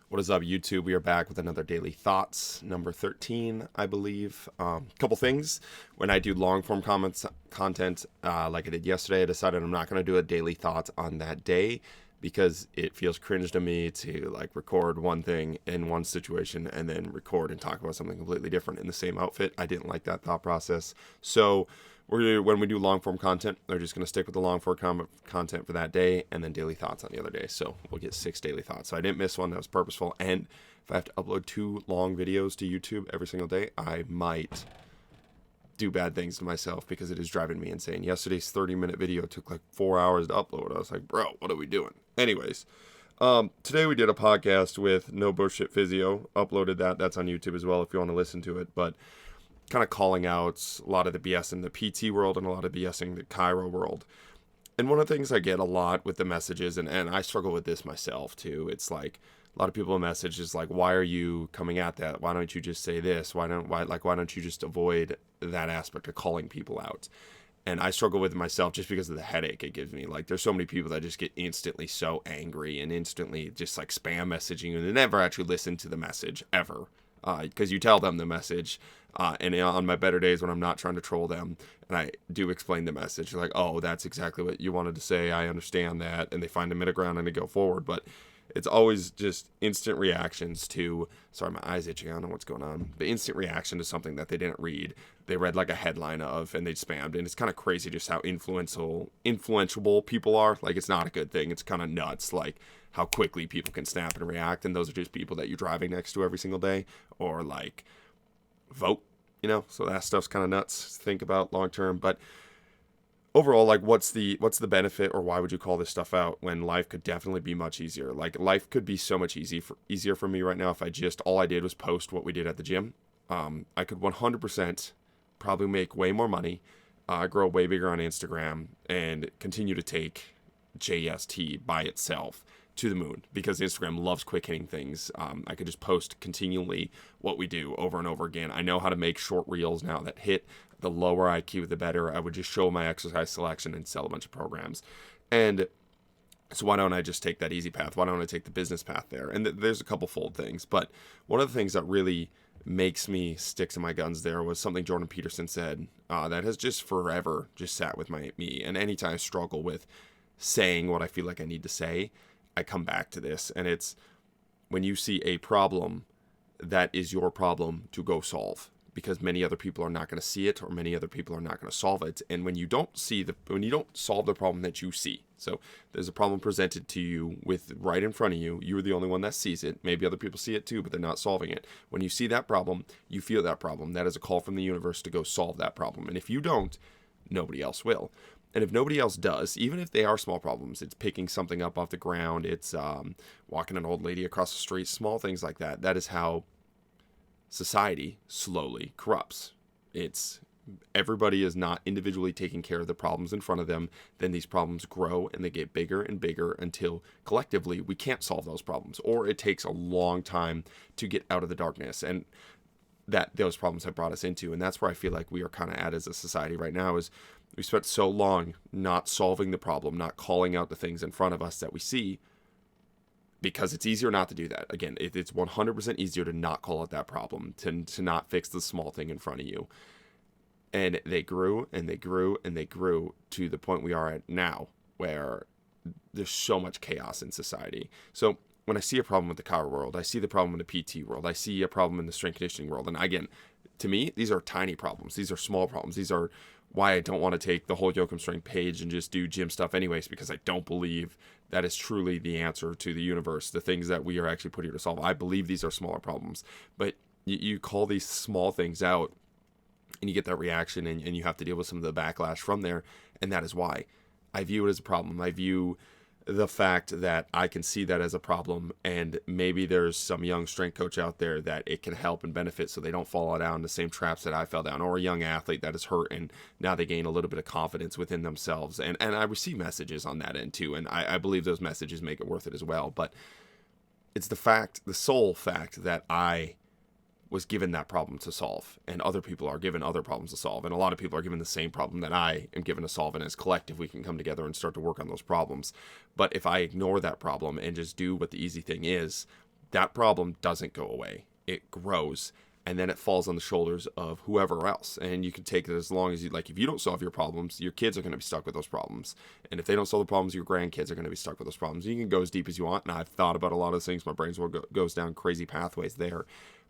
What is up, YouTube? We are back with another Daily Thoughts, number 13, I believe. Couple things. When I do long form content, like I did yesterday, I decided I'm not going to do a Daily Thoughts on that day because it feels cringe to me to like record one thing in one situation and then record and talk about something completely different in the same outfit. I didn't like that thought process. So when we do long form content, we're just going to stick with the long form content for that day and then daily thoughts on the other day. So we'll get 6 daily thoughts. So I didn't miss one. That was purposeful. And if I have to upload 2 long videos to YouTube every single day, I might do bad things to myself because it is driving me insane. Yesterday's 30-minute video took like 4 hours to upload. I was like, bro, what are we doing? Anyways, today we did a podcast with No Bullshit Physio. Uploaded that. That's on YouTube as well if you want to listen to it. But kind of calling out a lot of the BS in the PT world and a lot of BS in the Chiro world. And one of the things I get a lot with the messages, and I struggle with this myself too, it's like a lot of people message is like, why are you coming at that? Why don't you just say this? Why don't you just avoid that aspect of calling people out? And I struggle with it myself just because of the headache it gives me. Like, there's so many people that just get instantly so angry and instantly just like spam messaging you and they never actually listen to the message ever. Because you tell them the message, and on my better days when I'm not trying to troll them, and I do explain the message, like, oh, that's exactly what you wanted to say, I understand that, and they find a middle ground and they go forward. But it's always just instant reactions to, sorry, my eye's itching, I don't know what's going on, the instant reaction to something that they didn't read, they read like a headline of, and they spammed, and it's kind of crazy just how influential people are. Like, it's not a good thing, it's kind of nuts, like, how quickly people can snap and react, and those are just people that you're driving next to every single day, or like vote, so that stuff's kind of nuts to think about long term. But overall, like, what's the benefit, or why would you call this stuff out when life could definitely be much easier? Like, life could be so much easier for me right now if all I did was post what we did at the gym. I could 100% probably make way more money, grow way bigger on Instagram, and continue to take JST by itself to the moon, because Instagram loves quick hitting things. I could just post continually what we do over and over again. I know how to make short reels now that hit. The lower IQ, the better. I would just show my exercise selection and sell a bunch of programs. And so why don't I just take that easy path? Why don't I take the business path there? And there's a couple fold things, but one of the things that really makes me stick to my guns there was something Jordan Peterson said that has just forever just sat with me. And anytime I struggle with saying what I feel like I need to say, I come back to this, and it's when you see a problem, that is your problem to go solve, because many other people are not going to see it, or many other people are not going to solve it. And when you don't solve the problem that you see, so there's a problem presented to you with right in front of you, you're the only one that sees it. Maybe other people see it too, but they're not solving it. When you see that problem, you feel that problem. That is a call from the universe to go solve that problem. And if you don't, nobody else will. And if nobody else does, even if they are small problems, it's picking something up off the ground, it's walking an old lady across the street, small things like that. That is how society slowly corrupts. It's everybody is not individually taking care of the problems in front of them. Then these problems grow and they get bigger and bigger until collectively we can't solve those problems, or it takes a long time to get out of the darkness. And that those problems have brought us into. And that's where I feel like we are kind of at as a society right now, is we spent so long not solving the problem, not calling out the things in front of us that we see, because it's easier not to do that. Again, it's 100% easier to not call out that problem, to not fix the small thing in front of you. And they grew and they grew and they grew to the point we are at now, where there's so much chaos in society. So when I see a problem with the car world, I see the problem in the PT world, I see a problem in the strength conditioning world. And again, to me, these are tiny problems. These are small problems. These are why I don't want to take the whole Yoakum Strength page and just do gym stuff anyways, because I don't believe that is truly the answer to the universe, the things that we are actually put here to solve. I believe these are smaller problems, but you call these small things out and you get that reaction, and you have to deal with some of the backlash from there. And that is why I view it as a problem. I view the fact that I can see that as a problem, and maybe there's some young strength coach out there that it can help and benefit so they don't fall down the same traps that I fell down, or a young athlete that is hurt and now they gain a little bit of confidence within themselves. And I receive messages on that end too, and I believe those messages make it worth it as well. But it's the sole fact that I was given that problem to solve, and other people are given other problems to solve, and a lot of people are given the same problem that I am given to solve, and as collective we can come together and start to work on those problems. But if I ignore that problem and just do what the easy thing is, that problem doesn't go away. It grows, and then it falls on the shoulders of whoever else. And you can take it as long as you like. If you don't solve your problems, your kids are going to be stuck with those problems. And if they don't solve the problems, your grandkids are going to be stuck with those problems. You can go as deep as you want. And I've thought about a lot of things. My brain goes down crazy pathways there.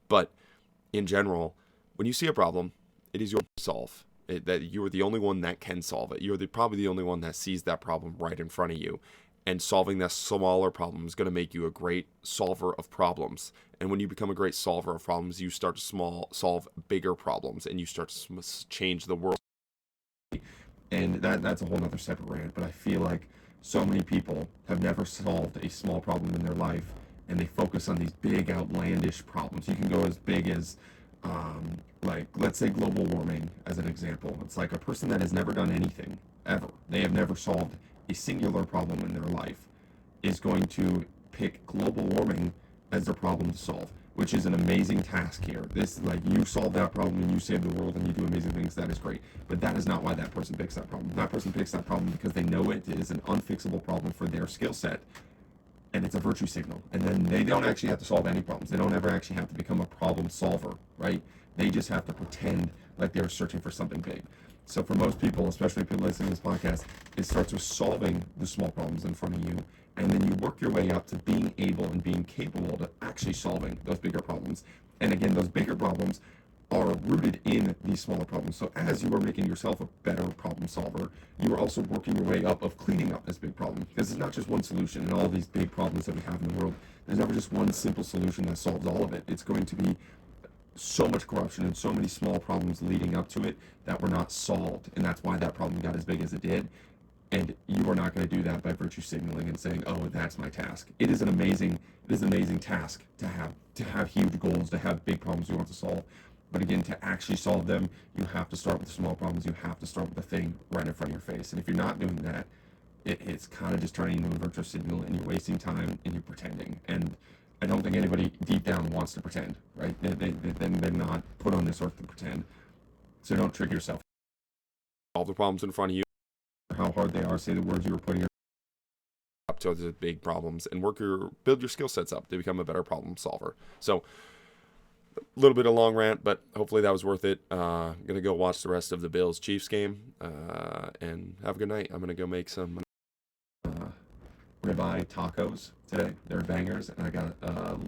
But in general, when you see a problem, it is your to solve. That you are the only one that can solve it. You're probably the only one that sees that problem right in front of you. And solving that smaller problem is going to make you a great solver of problems. And when you become a great solver of problems, you start to solve bigger problems, and you start to change the world. And that's a whole other separate rant. But I feel like so many people have never solved a small problem in their life, and they focus on these big outlandish problems. You can go as big as like, let's say global warming as an example. It's like a person that has never done anything ever. They have never solved a singular problem in their life is going to pick global warming as their problem to solve, which is an amazing task here. This, like, you solve that problem and you save the world and you do amazing things. That is great. But that is not why that person picks that problem. That person picks that problem because they know it is an unfixable problem for their skill set. And it's a virtue signal. And then they don't actually have to solve any problems. They don't ever actually have to become a problem solver, right? They just have to pretend like they're searching for something big. So for most people, especially people listening to this podcast, it starts with solving the small problems in front of you. And then you work your way up to being able and being capable of actually solving those bigger problems. And again, those bigger problems are rooted in these smaller problems. So as you are making yourself a better problem solver, you are also working your way up of cleaning up this big problem. Because it's not just one solution in all these big problems that we have in the world. There's never just one simple solution that solves all of it. It's going to be so much corruption and so many small problems leading up to it that were not solved. And that's why that problem got as big as it did. And you are not going to do that by virtue signaling and saying, oh, that's my task. It is an amazing task to have huge goals, to have big problems you want to solve. But again, to actually solve them, you have to start with the small problems. You have to start with the thing right in front of your face. And if you're not doing that, it's kind of just turning into a virtue signal, and you're wasting time and you're pretending. And I don't think anybody deep down wants to pretend, right? They're not put on this earth to pretend. So don't trick yourself. Solve the problems in front of you. How hard they are, say the words you were putting up to the big problems, and build your skill sets up to become a better problem solver. So a little bit of long rant, but hopefully that was worth it. I'm gonna go watch the rest of the Bills-Chiefs game, and have a good night. I'm gonna go make some ribeye tacos today. They're bangers, and I got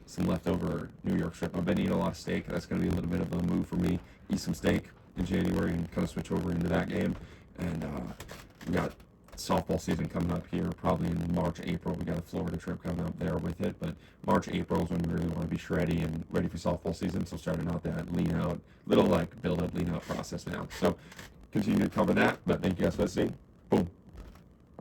some leftover New York strip. I've been eating a lot of steak, and that's gonna be a little bit of a move for me. Eat some steak in January and kind of switch over into that game. And we got softball season coming up here, probably in March, April. We got a Florida trip coming up there with it, but March, April is when we really want to be shreddy and ready for softball season. So starting out that lean out, little like build up, lean out process now. So continue to cover that, but thank you guys for listening. Boom.